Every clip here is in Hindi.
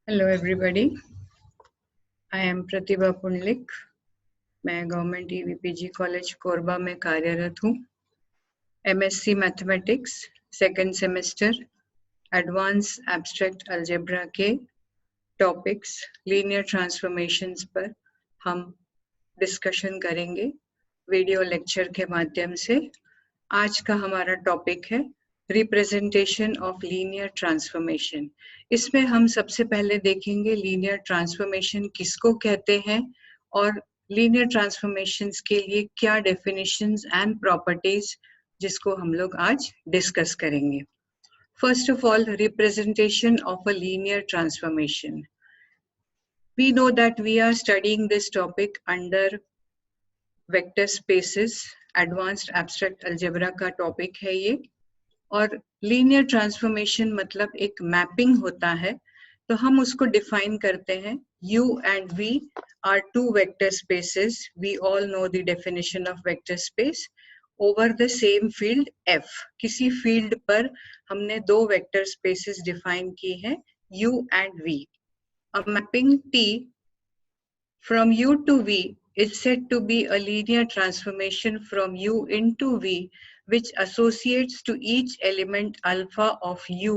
हेलो एवरीबॉडी, आई एम प्रतिभा पुंडलिक। मैं गवर्नमेंट ईवीपीजी कॉलेज कोरबा में कार्यरत हूँ। MSc mathematics second semester advance abstract algebra के टॉपिक्स लीनियर ट्रांसफॉर्मेशंस पर हम डिस्कशन करेंगे वीडियो लेक्चर के माध्यम से। आज का हमारा टॉपिक है रिप्रेजेंटेशन ऑफ लीनियर ट्रांसफॉर्मेशन। इसमें हम सबसे पहले देखेंगे लीनियर ट्रांसफॉर्मेशन किसको कहते हैं और लीनियर ट्रांसफॉर्मेशंस के लिए क्या डेफिनेशंस एंड प्रॉपर्टीज जिसको हम लोग आज डिस्कस करेंगे। First of all, representation of a linear transformation. We know that we are studying this topic under vector spaces, advanced abstract algebra का टॉपिक है ये। और लीनियर ट्रांसफॉर्मेशन मतलब एक मैपिंग होता है, तो हम उसको डिफाइन करते हैं U and V are two vector spaces. We all know the definition of vector space over the same field F. किसी फील्ड पर हमने दो वेक्टर स्पेसेस डिफाइन की हैं U and V. A mapping T from U to V is said to be a linear transformation from U into V, which associates to each element alpha of U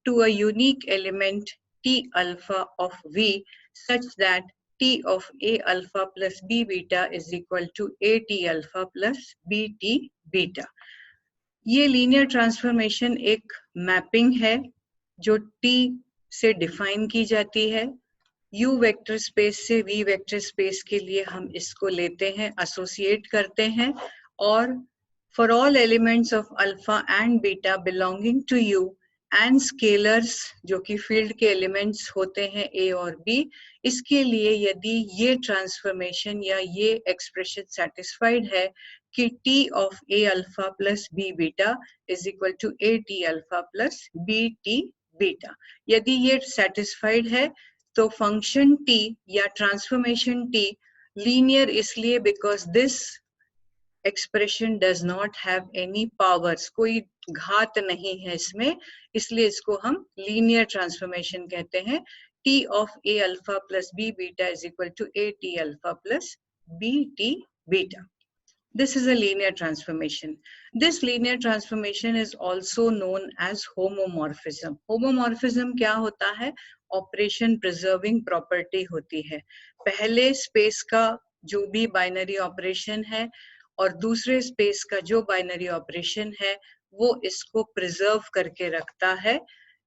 to a unique element T alpha of V, such that T of A alpha plus B beta is equal to A T alpha plus B T beta. ये linear transformation एक mapping है जो T से define की जाती है। U वेक्टर स्पेस से V वेक्टर स्पेस के लिए हम इसको लेते हैं, एसोसिएट करते हैं, और for all elements of alpha and beta belonging to U and scalars जो कि फील्ड के एलिमेंट्स होते हैं A और B, इसके लिए यदि ये ट्रांसफॉर्मेशन या ये एक्सप्रेशन सेटिस्फाइड है कि T of A alpha plus B beta is equal to A T alpha plus B T beta, यदि ये सेटिस्फाइड है तो फंक्शन T या ट्रांसफॉर्मेशन T लीनियर इसलिए because this expression does not have any powers, कोई घात नहीं है इसमें, इसलिए इसको हम लीनियर ट्रांसफॉर्मेशन कहते हैं। T of A alpha plus B beta is equal to A T alpha plus B T beta. This is a linear transformation. This linear transformation is also known as homomorphism. Homomorphism क्या होता है? ऑपरेशन प्रिजर्विंग प्रॉपर्टी होती है। पहले स्पेस का जो भी बाइनरी ऑपरेशन है और दूसरे स्पेस का जो बाइनरी ऑपरेशन है वो इसको प्रिजर्व करके रखता है,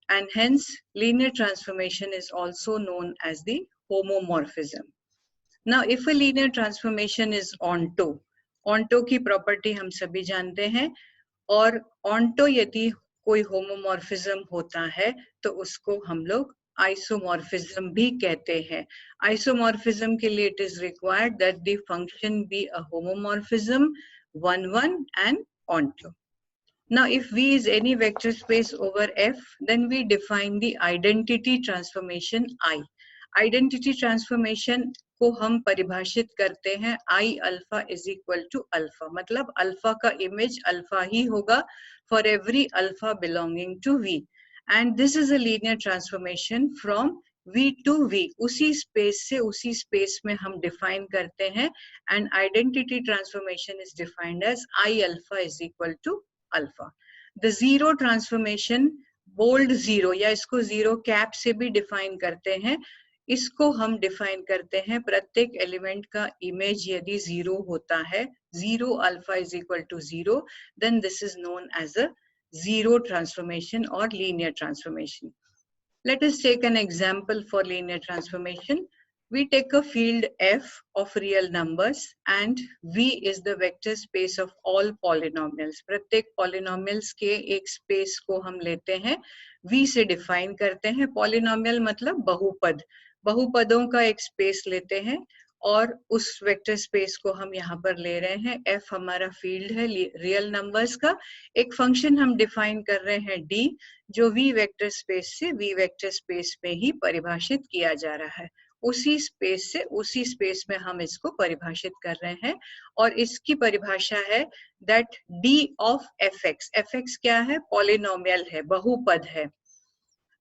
and hence linear transformation is also known as the homomorphism. Now if a linear transformation is onto, onto की प्रॉपर्टी हम सभी जानते हैं, और ऑन्टो यदि कोई होमोमॉर्फिज्म होता है तो उसको हम लोग आइसोमॉर्फिज्म भी कहते हैं। आइसोमॉर्फिज्म के लिए it is required that the function be a homomorphism 1 1 and onto. Now if V is any vector space over F, then we define the identity transformation I. Identity transformation को हम परिभाषित करते हैं I alpha is equal to alpha, मतलब अल्फा का इमेज अल्फा ही होगा for every alpha belonging to V, and this is a linear transformation from V to V. उसी स्पेस से उसी स्पेस में हम डिफाइन करते हैं, and identity transformation is defined as I alpha is equal to alpha. The zero transformation, bold zero या इसको जीरो कैप से भी डिफाइन करते हैं, इसको हम डिफाइन करते हैं प्रत्येक एलिमेंट का इमेज यदि जीरो होता है, zero alpha is equal to zero, then this is known as a zero transformation और linear transformation. Let us take an example for linear transformation. We take a field F of real numbers and V is the vector space of all polynomials. प्रत्येक polynomials के एक space को हम लेते हैं, V से define करते हैं. Polynomial मतलब बहुपद, बहुपदों का एक space लेते हैं और उस वेक्टर स्पेस को हम यहाँ पर ले रहे हैं. F हमारा फील्ड है रियल नंबर्स का. एक फंक्शन हम डिफाइन कर रहे हैं D, जो V वेक्टर स्पेस से V वेक्टर स्पेस में ही परिभाषित किया जा रहा है. उसी स्पेस से उसी स्पेस में हम इसको परिभाषित कर रहे हैं, और इसकी परिभाषा है that D of fx. fx क्या है? पॉलिनोमियल है, बहुपद है.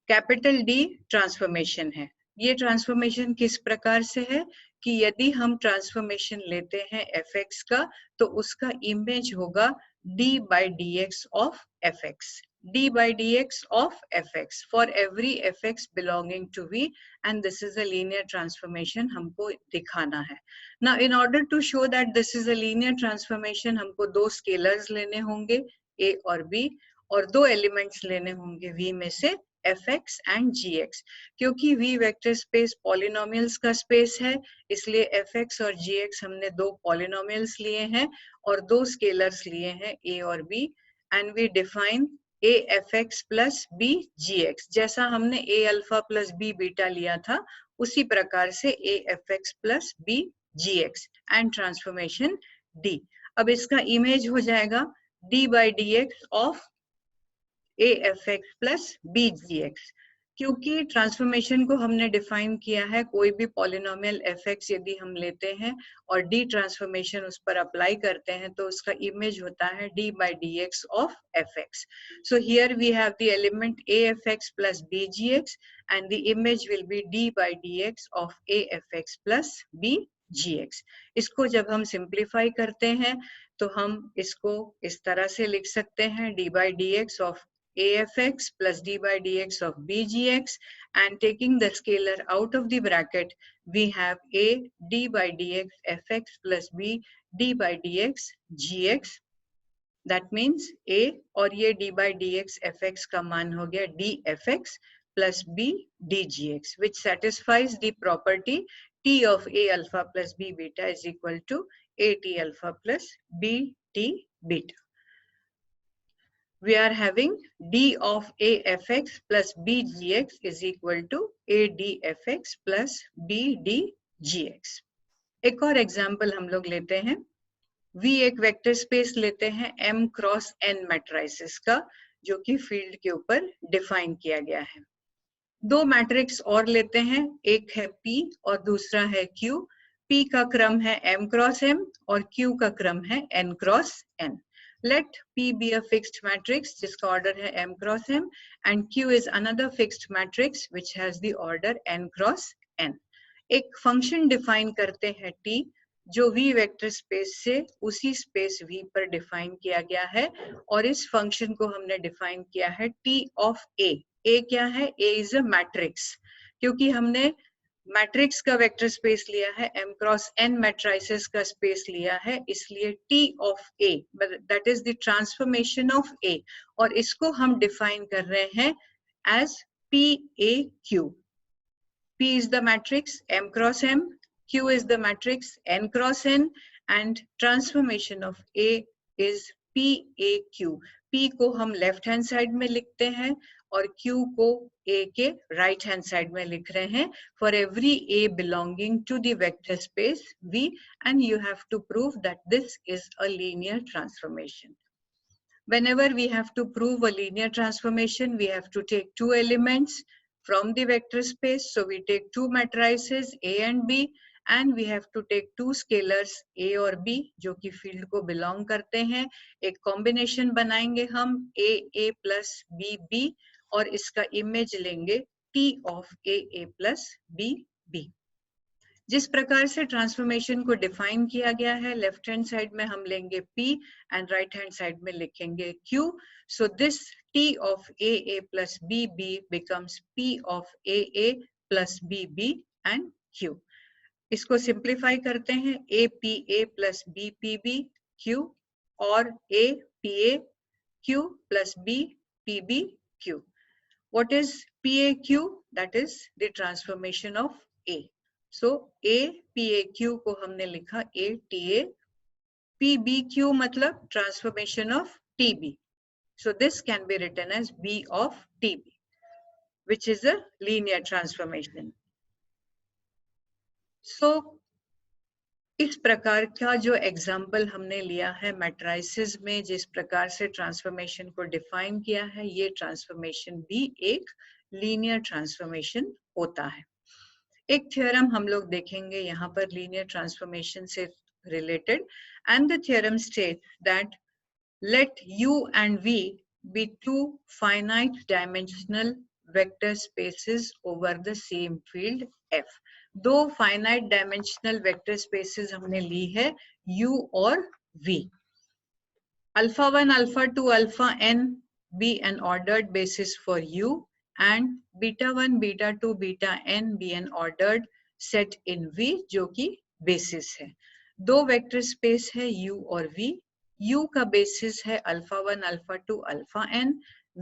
कैपिटल D ट्रांसफॉर्मेशन है. ये ट्रांसफॉर्मेशन किस प्रकार से है कि यदि हम ट्रांसफॉर्मेशन लेते हैं fx का तो उसका इमेज होगा d by dx of fx, d by dx of fx for every fx belonging to v, and this is a linear transformation हमको दिखाना है. Now in order to show that this is a linear transformation हमको दो स्केलर्स लेने होंगे a और b और दो एलिमेंट्स लेने होंगे v में से fx and gx. क्योंकि v वेक्टर स्पेस पॉलिनोमियल्स का स्पेस है इसलिए fx और gx हमने दो पॉलिनोमियल्स लिए हैं और दो स्केलर्स लिए हैं a और b, and we define a fx plus b gx. जैसा हमने a अल्फा प्लस b बीटा लिया था उसी प्रकार से a fx plus b gx and transformation d. अब इसका इमेज हो जाएगा d by dx of a fx plus b gx. क्योंकि ट्रांसफॉर्मेशन को हमने डिफाइन किया है, कोई भी पॉलिनोमियल fx यदि हम लेते हैं और d ट्रांसफॉर्मेशन उस पर अप्लाई करते हैं तो उसका इमेज होता है d by dx of fx. So here we have the element a fx plus b gx and the image will be d by dx of a fx plus b gx. इसको जब हम सिंप्लीफाई करते हैं तो हम इसको इस तरह से लिख सकते हैं d by dx of afx plus d by dx of bgx, and taking the scalar out of the bracket we have a d by dx fx plus b d by dx gx. That means a और ये d by dx fx का मान हो गया d fx plus b dgx, which satisfies the property t of a alpha plus b beta is equal to a t alpha plus b t beta. We are having d of a fx plus b gx is equal to a d fx plus b d gx. एक और एग्जाम्पल हम लोग लेते हैं. V एक वेक्टर स्पेस लेते हैं m क्रॉस n मैट्रिसेस का जो कि फील्ड के ऊपर डिफाइन किया गया है. दो मैट्रिक्स और लेते हैं, एक है P और दूसरा है Q. P का क्रम है m क्रॉस m और Q का क्रम है n cross n. Let P be a fixed matrix जिसका ऑर्डर है m cross m and Q is another fixed matrix which has the order n cross n. एक फंक्शन डिफाइन करते हैं T जो V वेक्टर स्पेस से उसी स्पेस V पर डिफाइन किया गया है और इस फंक्शन को हमने डिफाइन किया है T of A. A क्या है? A is a matrix. क्योंकि हमने मैट्रिक्स का वेक्टर स्पेस लिया है, m क्रॉस n मैट्रिसेस का स्पेस लिया है, इसलिए T of A that is the transformation of A और इसको हम डिफाइन कर रहे हैं as PAQ. P is the matrix m cross m, Q is the matrix n cross n and transformation of A is PAQ. P को हम लेफ्ट हैंड साइड में लिखते हैं और Q को A के राइट हैंड साइड में लिख रहे हैं for every A belonging to the vector space V, and you have to prove that this is a linear transformation. Whenever we have to prove a linear transformation, we have to take two elements from the vector space. So we take two matrices A and B and we have to take two scalars A और B जो कि फील्ड को बिलोंग करते हैं. एक कॉम्बिनेशन बनाएंगे हम A plus B और इसका इमेज लेंगे T of A plus B. जिस प्रकार से ट्रांसफॉर्मेशन को डिफाइन किया गया है, लेफ्ट हैंड साइड में हम लेंगे P and right hand side में लिखेंगे Q. So this T of A plus B becomes P of A plus B and Q. इसको सिंप्लीफाई करते हैं APA plus BPB Q और APAQ plus BPBQ. What is PAQ? That is the transformation of A. So APAQ को हमने लिखा ATA. PBQ मतलब transformation of TB. So this can be written as B of TB, which is a linear transformation. So इस प्रकार का जो एग्जाम्पल हमने लिया है मैट्रिसेस में, जिस प्रकार से ट्रांसफॉर्मेशन को डिफाइन किया है, ये ट्रांसफॉर्मेशन भी एक लीनियर ट्रांसफॉर्मेशन होता है. एक थ्योरम हम लोग देखेंगे यहाँ पर लीनियर ट्रांसफॉर्मेशन से related, and the theorem states that let U and V be two finite dimensional vector spaces over the same field F. दो finite dimensional vector spaces हमने ली है U और V. Alpha 1, alpha 2, alpha n be an ordered basis for U and beta 1, beta 2, beta n be an ordered set in V जो कि basis है. दो वेक्टर स्पेस है U और V. U का बेसिस है alpha 1, alpha 2, alpha n.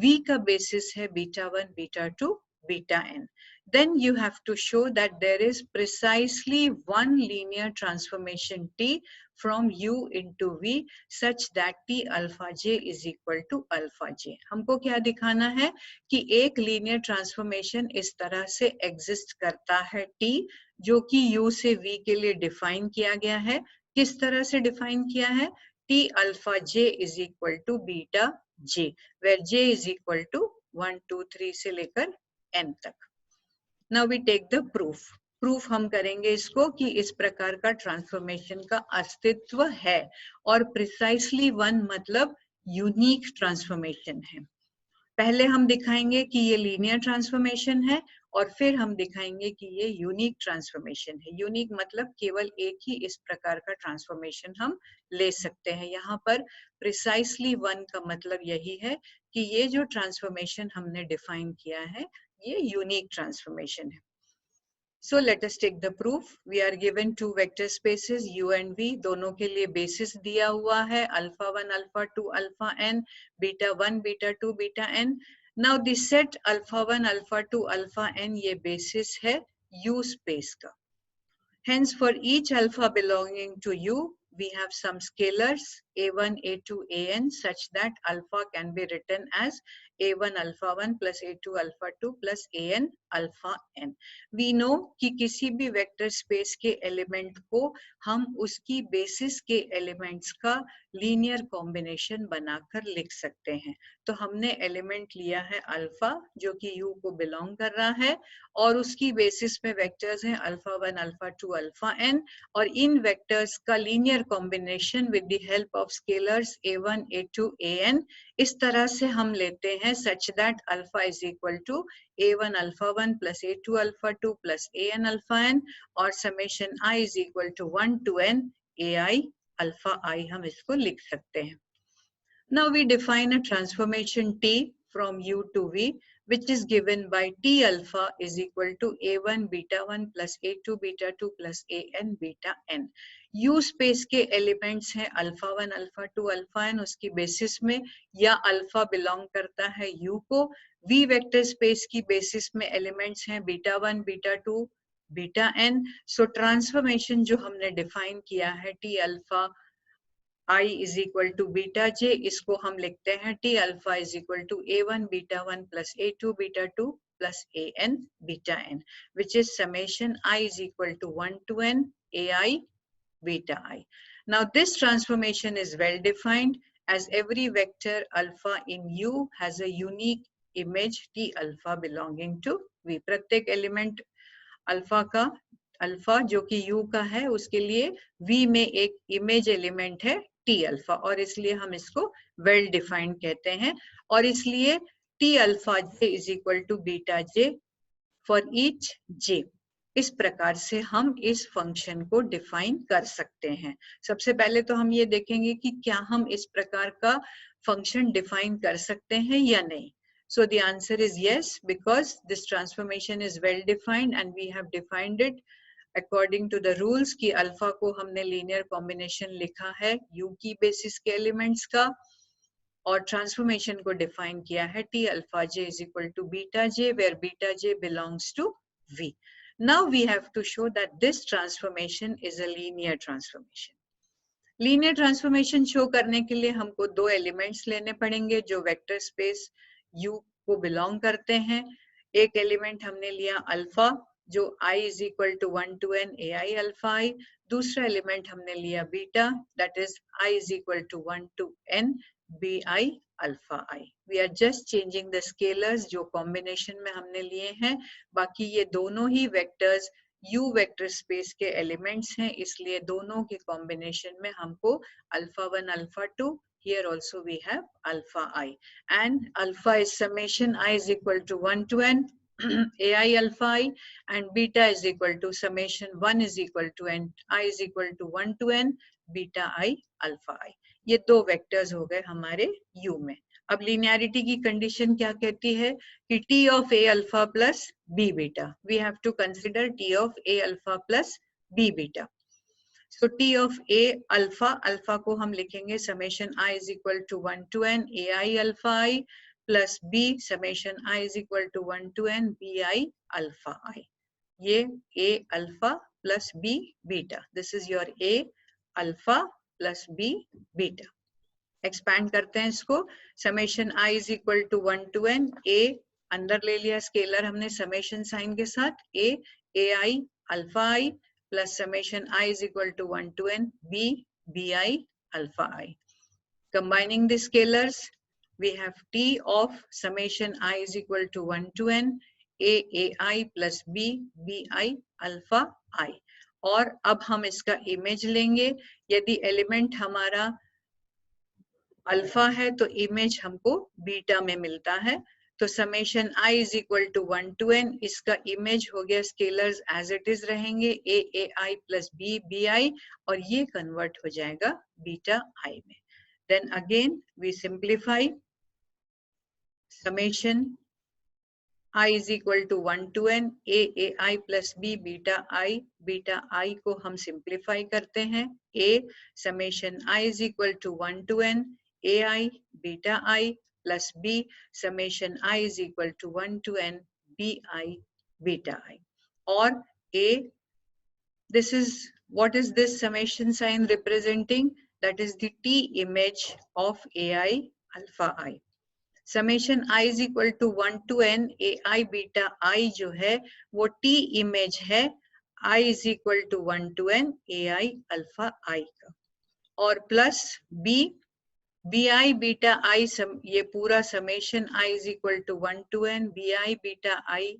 V का बेसिस है beta 1, beta 2, beta n. Then you have to show that there is precisely one linear transformation T from U into V such that T alpha j is equal to alpha j. हमको क्या दिखाना है कि एक linear transformation इस तरह से exist करता है T जो कि U से V के लिए define किया गया है. किस तरह से define किया है? T alpha j is equal to beta j, where j is equal to 1, 2, 3 से लेकर n तक. Now we take the proof. Proof हम करेंगे इसको कि इस प्रकार का ट्रांसफॉर्मेशन का अस्तित्व है और प्रिसाइसली वन मतलब यूनिक ट्रांसफॉर्मेशन है. पहले हम दिखाएंगे कि ये लीनियर ट्रांसफॉर्मेशन है और फिर हम दिखाएंगे कि ये यूनिक ट्रांसफॉर्मेशन है. यूनिक मतलब केवल एक ही इस प्रकार का ट्रांसफॉर्मेशन हम ले सकते हैं. यहाँ पर प्रिसाइसली वन का मतलब यही है कि ये जो ट्रांसफॉर्मेशन हमने डिफाइन किया है ये यूनिक ट्रांसफॉर्मेशन है. So let us take the proof. We are given two vector spaces U and V. दोनों के लिए basis दिया हुआ है alpha 1, alpha 2, alpha n, beta 1, beta 2, beta n. Now the set alpha 1, alpha 2, alpha n ये basis है U space का. Hence for each alpha belonging to U, we have some scalars a1, a2, an such that alpha can be written as a1 alpha 1 plus a2 alpha 2 plus an alpha n. We know कि किसी भी वेक्टर स्पेस के एलिमेंट को हम उसकी बेसिस के एलिमेंट्स का लीनियर कॉम्बिनेशन बनाकर लिख सकते हैं. तो हमने एलिमेंट लिया है अल्फा जो कि U को बिलोंग कर रहा है और उसकी बेसिस में वेक्टर्स हैं अल्फा 1, अल्फा 2, अल्फा n और इन वेक्टर्स का linear combination with the help of scalars a1, a2, an इस तरह से हम लेते हैं such that alpha is equal to a1 alpha 1 plus a2 alpha 2 plus an alpha n और summation I is equal to 1 to n ai alpha I हम इसको लिख सकते हैं. Now we define a transformation T from U to V which is given by T alpha is equal to a1 beta 1 plus a2 beta 2 plus an beta n. U space के एलिमेंट्स हैं अल्फा 1, अल्फा 2, अल्फा n उसकी बेसिस में या अल्फा बिलोंग करता है U को. V वेक्टर स्पेस की बेसिस में एलिमेंट्स हैं बीटा 1, बीटा 2, बीटा n. सो ट्रांसफॉर्मेशन जो हमने डिफाइन किया है T alpha I is equal to beta j इसको हम लिखते हैं T alpha is equal to a1 beta 1 plus a2 beta 2 plus an beta n which is summation I is equal to 1 to n ai beta I. Now this transformation is well defined as every vector alpha in U has a unique image T alpha belonging to V. प्रत्येक एलिमेंट अल्फा का अल्फा जो कि U का है उसके लिए V में एक इमेज एलिमेंट है T अल्फा और इसलिए हम इसको वेल डिफाइंड कहते हैं और इसलिए T alpha j is equal to beta j for each j. इस प्रकार से हम इस फंक्शन को डिफाइन कर सकते हैं. सबसे पहले तो हम ये देखेंगे कि क्या हम इस प्रकार का फंक्शन डिफाइन कर सकते हैं या नहीं. So the answer is yes because this transformation is well defined and we have defined it according to the rules कि अल्फा को हमने लीनियर कॉम्बिनेशन लिखा है U की बेसिस के एलिमेंट्स का और ट्रांसफॉर्मेशन को डिफाइन किया है T alpha j is equal to beta j where beta j belongs to V. Now we have to show that this transformation is a linear transformation. Linear transformation show करने के लिए हमको दो एलिमेंट्स लेने पड़ेंगे जो वेक्टर स्पेस U को बिलोंग करते हैं. एक एलिमेंट हमने लिया अल्फा जो I is equal to 1 to n ai alpha I. दूसरा एलिमेंट हमने लिया beta that is I is equal to 1 to n bi alpha I. We are just changing the scalars जो कॉम्बिनेशन में हमने लिए हैं. बाकी ये दोनों ही वेक्टर्स U वेक्टर स्पेस के एलिमेंट्स हैं इसलिए दोनों के कॉम्बिनेशन में हमको alpha 1 alpha 2 here also we have alpha I, and alpha is summation I is equal to 1 to n ai alpha I, and beta is equal to summation 1 is equal to n I is equal to 1 to n beta I alpha I. ये दो वेक्टर्स हो गए हमारे U में. अब लिनियरिटी की कंडीशन क्या कहती है कि T of A alpha plus B beta. We have to consider T of A alpha plus B beta. So T of A alpha, alpha को हम लिखेंगे summation I is equal to 1 to n AI alpha I plus B summation I is equal to 1 to n BI alpha I. ये A alpha plus B beta. This is your A alpha plus B beta. Expand करते हैं इसको. Summation I is equal to 1 to n A अंदर ले लिया स्केलर हमने समेशन साइन के साथ A AI alpha I plus summation I is equal to 1 to n B BI alpha I. Combining the scalars, we have T of summation I is equal to 1 to n A AI plus B BI alpha I. और अब हम इसका इमेज लेंगे. यदि एलिमेंट हमारा अल्फा है तो इमेज हमको बीटा में मिलता है. तो summation I is equal to 1 to n, इसका इमेज हो गया स्केलर्स एज इट इज रहेंगे A AI plus B BI, और ये कन्वर्ट हो जाएगा बीटा I में. Then again we simplify. Summation I is equal to 1 to n A AI plus B beta I को हम सिंप्लीफाई करते हैं. A summation I is equal to 1 to n AI beta I plus B summation I is equal to 1 to n BI beta I. Or A, this is, what is this summation sign representing? That is the T image of AI alpha I. Summation I is equal to 1 to n AI beta I जो है वो T image है I is equal to 1 to n AI alpha I का. और plus B BI beta I ये पूरा summation I is equal to 1 to n BI beta I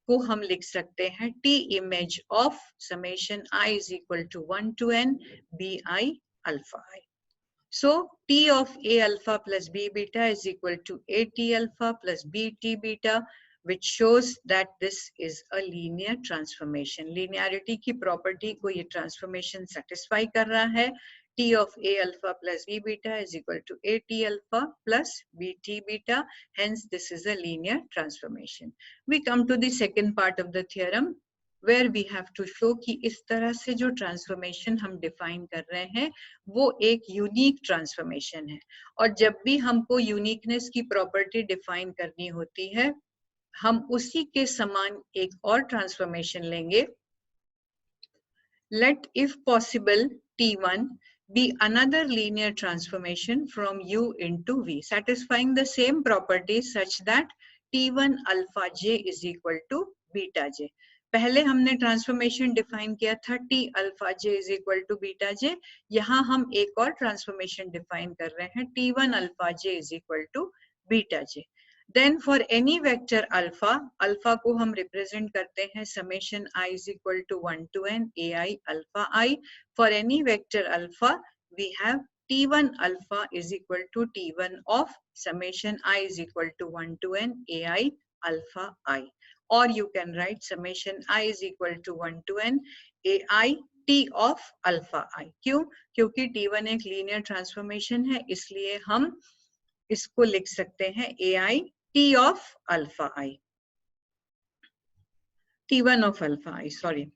को हम लिख सकते हैं T image of summation I is equal to 1 to n BI alpha I. So T of A alpha plus B beta is equal to AT alpha plus BT beta, which shows that this is a linear transformation. Linearity की property को ये transformation satisfy कर रहा है. T of A alpha plus B beta is equal to AT alpha plus BT beta. Hence, this is a linear transformation. We come to the second part of the theorem, where we have to show कि इस तरह से जो ट्रांसफॉर्मेशन हम डिफाइन कर रहे हैं वो एक यूनिक ट्रांसफॉर्मेशन है. और जब भी हमको यूनिकनेस की प्रॉपर्टी डिफाइन करनी होती है हम उसी के समान एक और ट्रांसफॉर्मेशन लेंगे. Let if possible T1 be another linear transformation from U into V, satisfying the same properties such that T1 alpha j is equal to beta j. पहले हमने ट्रांसफॉर्मेशन डिफाइन किया था T alpha j is equal to beta j. यहाँ हम एक और ट्रांसफॉर्मेशन डिफाइन कर रहे हैं T1 alpha j is equal to beta j. Then for any vector alpha, alpha को हम represent करते हैं summation I is equal to 1 to n AI alpha I. For any vector alpha, we have T1 alpha is equal to T1 of summation I is equal to 1 to n AI alpha I. Or you can write summation I is equal to 1 to n AI T of alpha I. क्यों? क्योंकि T1 एक linear transformation है, इसलिए हम इसको लिख सकते हैं AI T of alpha I. T1 of alpha I, sorry.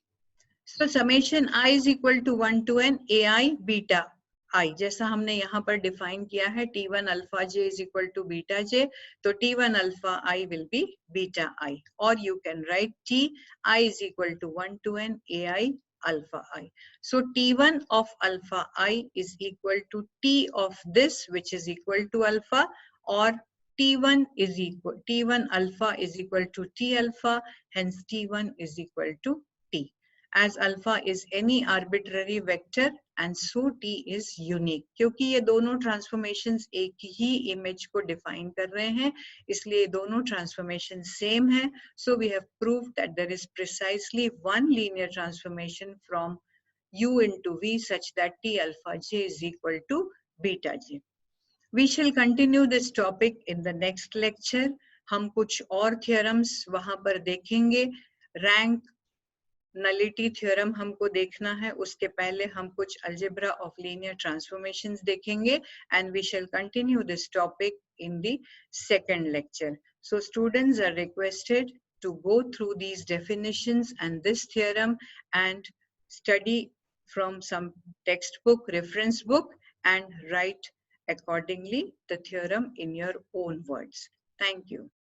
So summation I is equal to 1 to n AI beta I. जैसा हमने यहाँ पर define किया है T1 alpha j is equal to beta j, तो T1 alpha I will be beta I. Or you can write T I is equal to 1 to n AI alpha I. So T1 of alpha I is equal to T of this, which is equal to alpha, or T1 is equal, T1 alpha is equal to T alpha, hence T1 is equal to T. As alpha is any arbitrary vector and so T is unique. क्योंकि ये दोनों transformations एक ही image को define कर रहे हैं, इसलिए दोनों transformation same है. So we have proved that there is precisely one linear transformation from U into V such that T alpha j is equal to beta j. We shall continue this topic in the next lecture. हम कुछ और theorems वहां पर देखेंगे. Rank nullity theorem हमको देखना है. उसके पहले हम कुछ algebra of linear transformations देखेंगे, and we shall continue this topic in the second lecture. So students are requested to go through these definitions and this theorem and study from some textbook, reference book, and write accordingly the theorem in your own words. Thank you.